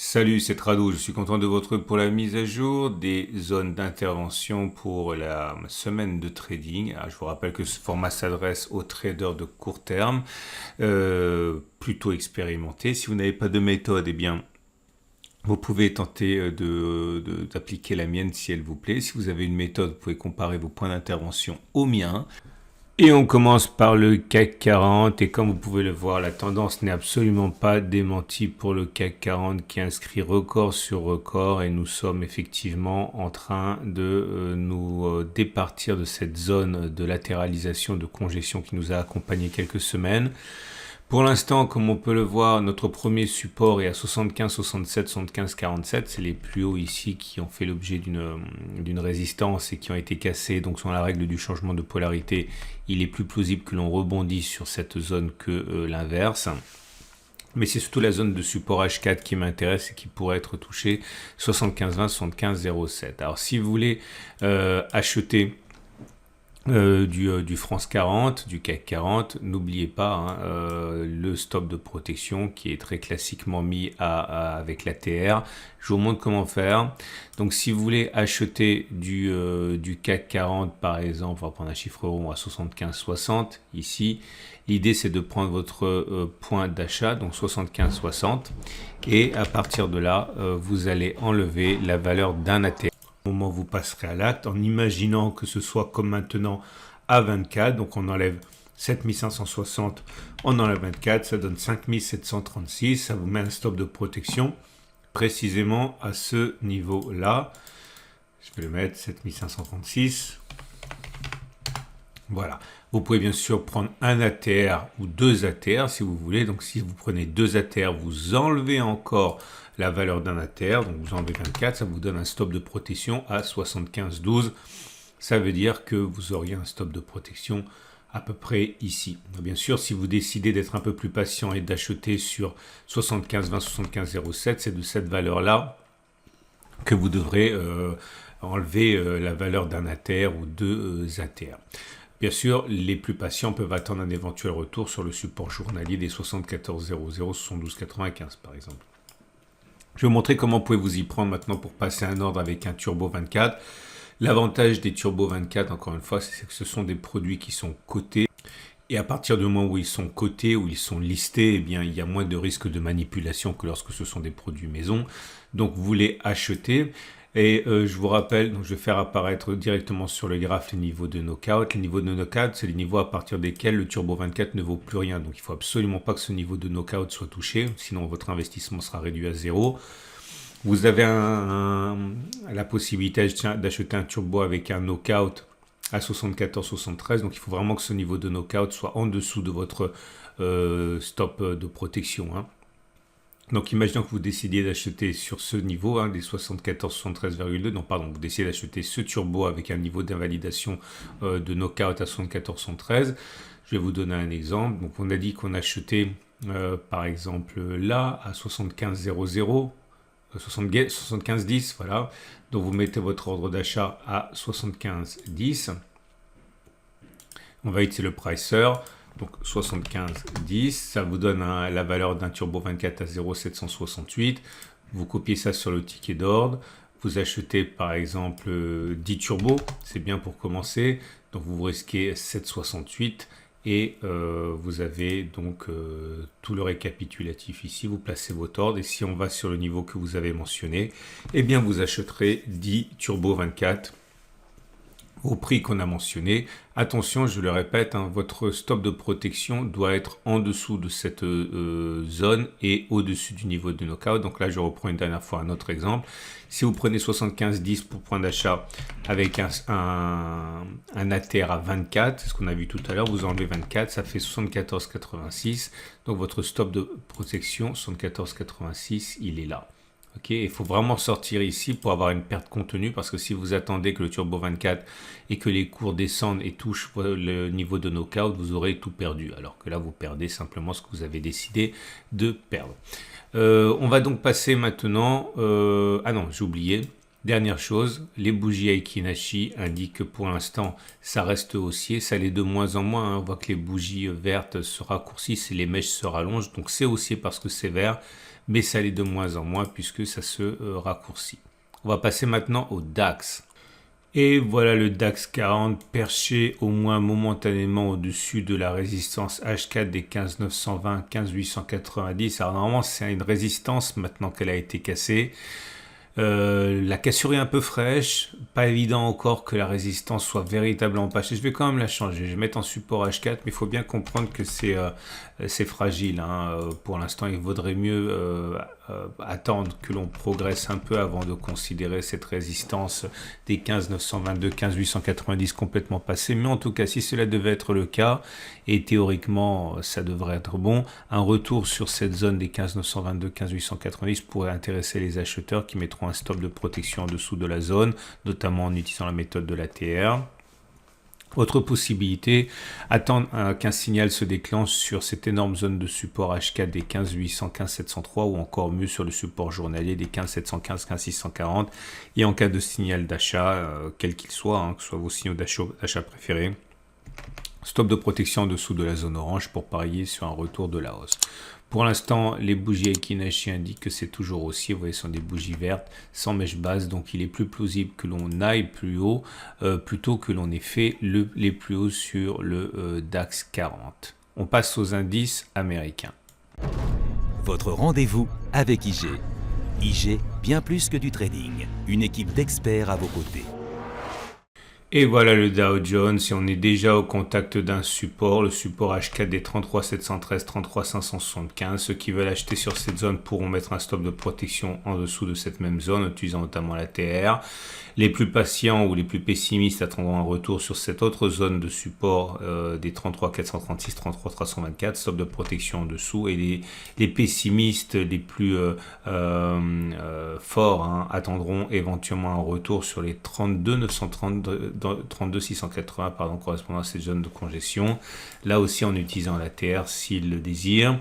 Salut, c'est Trado. Je suis content de vous retrouver pour la mise à jour des zones d'intervention pour la semaine de trading. Je vous rappelle que ce format s'adresse aux traders de court terme, plutôt expérimentés. Si vous n'avez pas de méthode, eh bien, vous pouvez tenter d'appliquer la mienne si elle vous plaît. Si vous avez une méthode, vous pouvez comparer vos points d'intervention aux miens. Et on commence par le CAC 40 et comme vous pouvez le voir, la tendance n'est absolument pas démentie pour le CAC 40 qui inscrit record sur record et nous sommes effectivement en train de nous départir de cette zone de latéralisation, de congestion qui nous a accompagné quelques semaines. Pour l'instant, comme on peut le voir, notre premier support est à 75, 67, 75, 47. C'est les plus hauts ici qui ont fait l'objet d'une résistance et qui ont été cassés. Donc, selon la règle du changement de polarité, il est plus plausible que l'on rebondisse sur cette zone que l'inverse. Mais c'est surtout la zone de support H4 qui m'intéresse et qui pourrait être touchée 75, 20, 75, 07. Alors, si vous voulez acheter du France 40, du CAC 40, n'oubliez pas le stop de protection qui est très classiquement mis avec l'ATR. Je vous montre comment faire. Donc si vous voulez acheter du CAC 40 par exemple, on va prendre un chiffre rond à 75,60 ici. L'idée c'est de prendre votre point d'achat, donc 75,60 et à partir de là, vous allez enlever la valeur d'un ATR. Au moment où vous passerez à l'acte, en imaginant que ce soit comme maintenant à 24, donc on enlève 7560, on enlève 24, ça donne 5736, ça vous met un stop de protection précisément à ce niveau-là. Je vais le mettre 7536. Voilà. Vous pouvez bien sûr prendre un ATR ou deux ATR si vous voulez. Donc si vous prenez deux ATR, vous enlevez encore la valeur d'un ATR. Donc vous enlevez 24, ça vous donne un stop de protection à 75,12. Ça veut dire que vous auriez un stop de protection à peu près ici. Bien sûr, si vous décidez d'être un peu plus patient et d'acheter sur 75,20, 75,07, c'est de cette valeur-là que vous devrez enlever la valeur d'un ATR ou deux ATR. Bien sûr, les plus patients peuvent attendre un éventuel retour sur le support journalier des 74,00, 72,95 par exemple. Je vais vous montrer comment vous pouvez vous y prendre maintenant pour passer un ordre avec un Turbo 24. L'avantage des Turbo 24, encore une fois, c'est que ce sont des produits qui sont cotés. Et à partir du moment où ils sont cotés, où ils sont listés, eh bien, il y a moins de risque de manipulation que lorsque ce sont des produits maison. Donc, vous les achetez. Et je vous rappelle, donc je vais faire apparaître directement sur le graphe les niveaux de knockout. Les niveaux de knockout, c'est les niveaux à partir desquels le Turbo 24 ne vaut plus rien. Donc, il ne faut absolument pas que ce niveau de knockout soit touché, sinon votre investissement sera réduit à zéro. Vous avez la possibilité d'acheter un turbo avec un knockout à 74-73. Donc, il faut vraiment que ce niveau de knockout soit en dessous de votre stop de protection. Donc, imaginons que vous décidiez d'acheter sur ce niveau, des 74-73,2. Non, pardon, vous décidez d'acheter ce turbo avec un niveau d'invalidation de knockout à 74-73. Je vais vous donner un exemple. Donc, on a dit qu'on achetait, par exemple, là, à 75,00. 75,10, voilà. Donc vous mettez votre ordre d'achat à 75,10. On va utiliser le pricer. Donc 75,10. Ça vous donne la valeur d'un Turbo 24 à 0,768. Vous copiez ça sur le ticket d'ordre. Vous achetez par exemple 10 turbos. C'est bien pour commencer. Donc vous risquez 7,68. Et vous avez donc tout le récapitulatif ici, vous placez votre ordre et si on va sur le niveau que vous avez mentionné, eh bien vous achèterez 10 Turbo 24 au prix qu'on a mentionné. Attention, je le répète, votre stop de protection doit être en dessous de cette zone et au-dessus du niveau de knockout. Donc là, je reprends une dernière fois un autre exemple. Si vous prenez 75,10 pour point d'achat avec un ATR à 24, c'est ce qu'on a vu tout à l'heure, vous enlevez 24, ça fait 74,86. Donc votre stop de protection, 74,86, il est là. Okay, il faut vraiment sortir ici pour avoir une perte contenue parce que si vous attendez que le Turbo 24 et que les cours descendent et touchent le niveau de knockout, vous aurez tout perdu. Alors que là, vous perdez simplement ce que vous avez décidé de perdre. On va donc passer maintenant... ah non, j'ai oublié. Dernière chose, les bougies Aiki-Nashi indiquent que pour l'instant, ça reste haussier. Ça l'est de moins en moins. On voit que les bougies vertes se raccourcissent et les mèches se rallongent. Donc c'est haussier parce que c'est vert. mais ça l'est de moins en moins puisque ça se raccourcit. On va passer maintenant au DAX. Et voilà le DAX 40 perché au moins momentanément au-dessus de la résistance H4 des 15 920, 15 890. Alors normalement c'est une résistance maintenant qu'elle a été cassée. La cassure est un peu fraîche, pas évident encore que la résistance soit véritablement passée. Je vais quand même la changer, je vais mettre en support H4, mais il faut bien comprendre que c'est fragile. Hein. Pour l'instant, il vaudrait mieux attendre que l'on progresse un peu avant de considérer cette résistance des 15 922, 15 890 complètement passée. Mais en tout cas, si cela devait être le cas, et théoriquement ça devrait être bon, un retour sur cette zone des 15 922, 15 890 pourrait intéresser les acheteurs qui mettront un stop de protection en dessous de la zone, notamment en utilisant la méthode de l'ATR. Autre possibilité, attendre qu'un signal se déclenche sur cette énorme zone de support H4 des 15 800, 15 703 ou encore mieux sur le support journalier des 15 715, 15 640 et en cas de signal d'achat, quel qu'il soit, hein, que ce soit vos signaux d'achat préférés, stop de protection en dessous de la zone orange pour parier sur un retour de la hausse. Pour l'instant, les bougies Aiki-Nashi indiquent que c'est toujours haussier. Vous voyez, ce sont des bougies vertes sans mèche basse. Donc, il est plus plausible que l'on aille plus haut plutôt que l'on ait fait les plus hauts sur le DAX 40. On passe aux indices américains. Votre rendez-vous avec IG. IG, bien plus que du trading. Une équipe d'experts à vos côtés. Et voilà le Dow Jones, et on est déjà au contact d'un support, le support H4 des 33 713, 33 575. Ceux qui veulent acheter sur cette zone pourront mettre un stop de protection en dessous de cette même zone, en utilisant notamment la TR. Les plus patients ou les plus pessimistes attendront un retour sur cette autre zone de support des 33 436, 33 324, stop de protection en dessous. Et les pessimistes les plus forts attendront éventuellement un retour sur les 32 930, 32 680 correspondant à cette zone de congestion. Là aussi en utilisant la TR s'ils le désirent.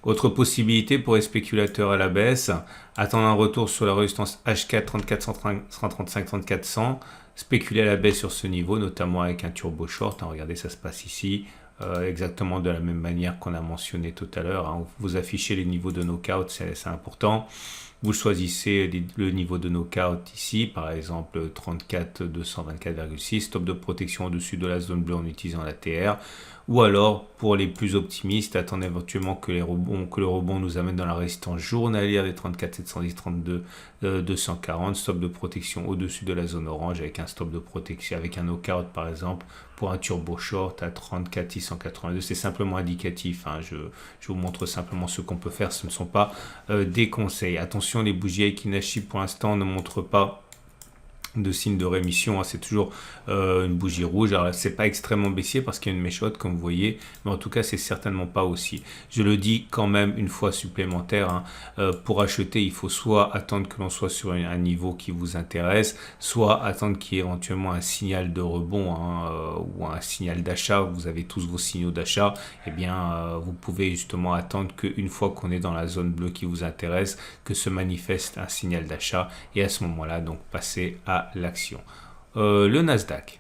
Autre possibilité pour les spéculateurs à la baisse, attendre un retour sur la résistance H4 34 135 34 100, spéculer à la baisse sur ce niveau, notamment avec un turbo short. Regardez, ça se passe ici, exactement de la même manière qu'on a mentionné tout à l'heure. Vous affichez les niveaux de knockout, c'est important. Vous choisissez le niveau de knockout ici, par exemple 34 224,6, stop de protection au-dessus de la zone bleue en utilisant la TR. Ou alors, pour les plus optimistes, attendez éventuellement que le rebond nous amène dans la résistance journalière des 34 710, 32 240, stop de protection au-dessus de la zone orange avec un stop de protection, avec un knockout par exemple, pour un turbo short à 34 682. C'est simplement indicatif, hein. Je vous montre simplement ce qu'on peut faire, ce ne sont pas des conseils. Attention, les bougies Aiki-Nashi pour l'instant ne montrent pas de signe de rémission, c'est toujours une bougie rouge. Alors c'est pas extrêmement baissier parce qu'il y a une mèche haute comme vous voyez, mais en tout cas c'est certainement pas aussi. Je le dis quand même une fois supplémentaire, pour acheter il faut soit attendre que l'on soit sur un niveau qui vous intéresse, soit attendre qu'il y ait éventuellement un signal de rebond ou un signal d'achat. Vous avez tous vos signaux d'achat, et bien vous pouvez justement attendre qu'une fois qu'on est dans la zone bleue qui vous intéresse, que se manifeste un signal d'achat, et à ce moment là donc passer à l'action. Le Nasdaq.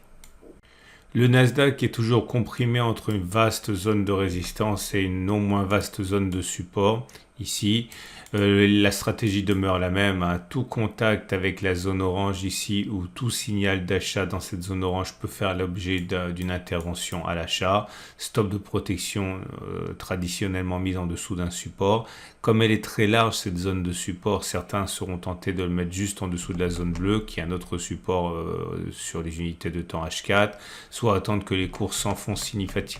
Le Nasdaq est toujours comprimé entre une vaste zone de résistance et une non moins vaste zone de support. Ici, la stratégie demeure la même. Tout contact avec la zone orange ici ou tout signal d'achat dans cette zone orange peut faire l'objet d'une intervention à l'achat. Stop de protection traditionnellement mise en dessous d'un support. Comme elle est très large cette zone de support, certains seront tentés de le mettre juste en dessous de la zone bleue qui est un autre support sur les unités de temps H4, soit attendre que les cours s'enfoncent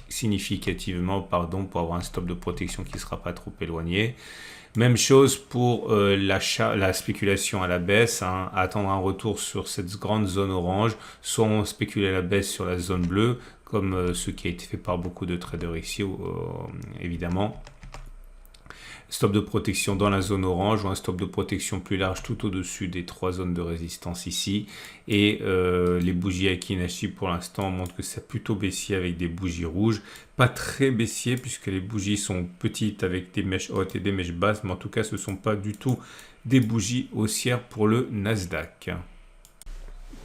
significativement pour avoir un stop de protection qui ne sera pas trop éloigné. Même chose pour la spéculation à la baisse, attendre un retour sur cette grande zone orange, soit on spécule à la baisse sur la zone bleue, comme ce qui a été fait par beaucoup de traders ici, évidemment. Stop de protection dans la zone orange ou un stop de protection plus large tout au-dessus des trois zones de résistance ici. Et les bougies Aiki-Nashi pour l'instant montrent que c'est plutôt baissier avec des bougies rouges. Pas très baissier puisque les bougies sont petites avec des mèches hautes et des mèches basses. Mais en tout cas, ce ne sont pas du tout des bougies haussières pour le Nasdaq.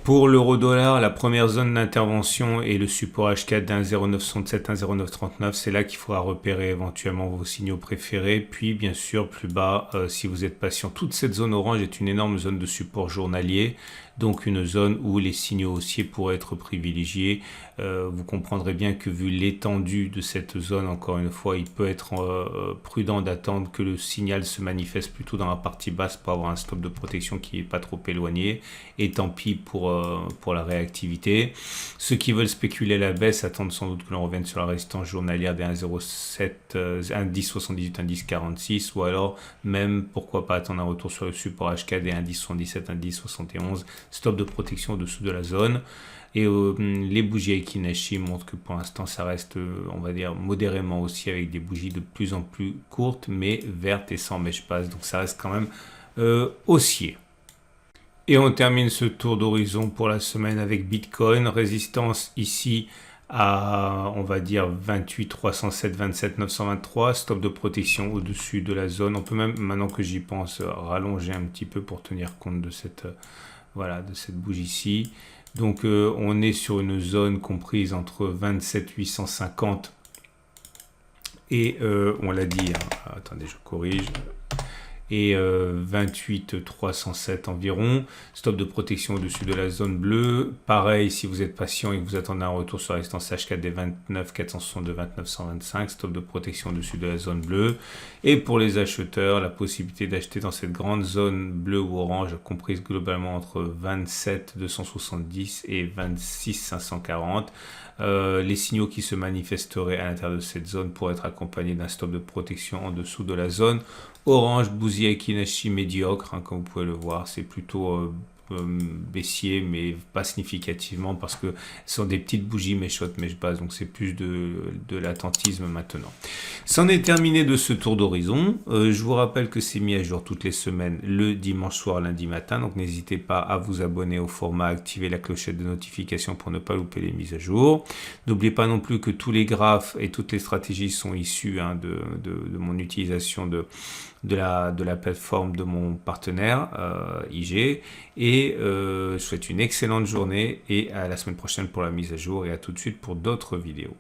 Pour l'euro-dollar, la première zone d'intervention est le support H4 d'1,0967, 1,0939. C'est là qu'il faudra repérer éventuellement vos signaux préférés. Puis, bien sûr, plus bas, si vous êtes patient. Toute cette zone orange est une énorme zone de support journalier. Donc, une zone où les signaux haussiers pourraient être privilégiés. Vous comprendrez bien que vu l'étendue de cette zone, encore une fois, il peut être prudent d'attendre que le signal se manifeste plutôt dans la partie basse pour avoir un stop de protection qui n'est pas trop éloigné. Et tant pis pour la réactivité. Ceux qui veulent spéculer la baisse attendent sans doute que l'on revienne sur la résistance journalière des 1,07, 1,1078, 1,1046 ou alors même pourquoi pas attendre un retour sur le support H4 des 1,1077, 1,1071, stop de protection au-dessous de la zone. Et les bougies Aiki-Nashi montrent que pour l'instant ça reste, on va dire, modérément aussi avec des bougies de plus en plus courtes mais vertes et sans mèche basse. Donc ça reste quand même haussier. Et on termine ce tour d'horizon pour la semaine avec Bitcoin. Résistance ici à, on va dire, 28 307, 27 923. Stop de protection au-dessus de la zone. On peut même, maintenant que j'y pense, rallonger un petit peu pour tenir compte de cette, voilà, de cette bougie-ci. Donc on est sur une zone comprise entre 27 850 et, on l'a dit, hein, attendez, je corrige, et 28 307 environ. Stop de protection au-dessus de la zone bleue. Pareil, si vous êtes patient et que vous attendez un retour sur la résistance H4 des 29 462, 29 125, stop de protection au-dessus de la zone bleue. Et pour les acheteurs, la possibilité d'acheter dans cette grande zone bleue ou orange, comprise globalement entre 27 270 et 26 540. Les signaux qui se manifesteraient à l'intérieur de cette zone pourraient être accompagnés d'un stop de protection en dessous de la zone orange, bougie Aiki-Nashi médiocre, hein, comme vous pouvez le voir, c'est plutôt baissier mais pas significativement parce que ce sont des petites bougies mèche-haute, mèche-basse, donc c'est plus de l'attentisme maintenant. C'en est terminé de ce tour d'horizon. Je vous rappelle que c'est mis à jour toutes les semaines le dimanche soir, lundi matin, donc n'hésitez pas à vous abonner au format, activer la clochette de notification pour ne pas louper les mises à jour. N'oubliez pas non plus que tous les graphes et toutes les stratégies sont issus, hein, de mon utilisation de la plateforme de mon partenaire IG, et je vous souhaite une excellente journée et à la semaine prochaine pour la mise à jour et à tout de suite pour d'autres vidéos.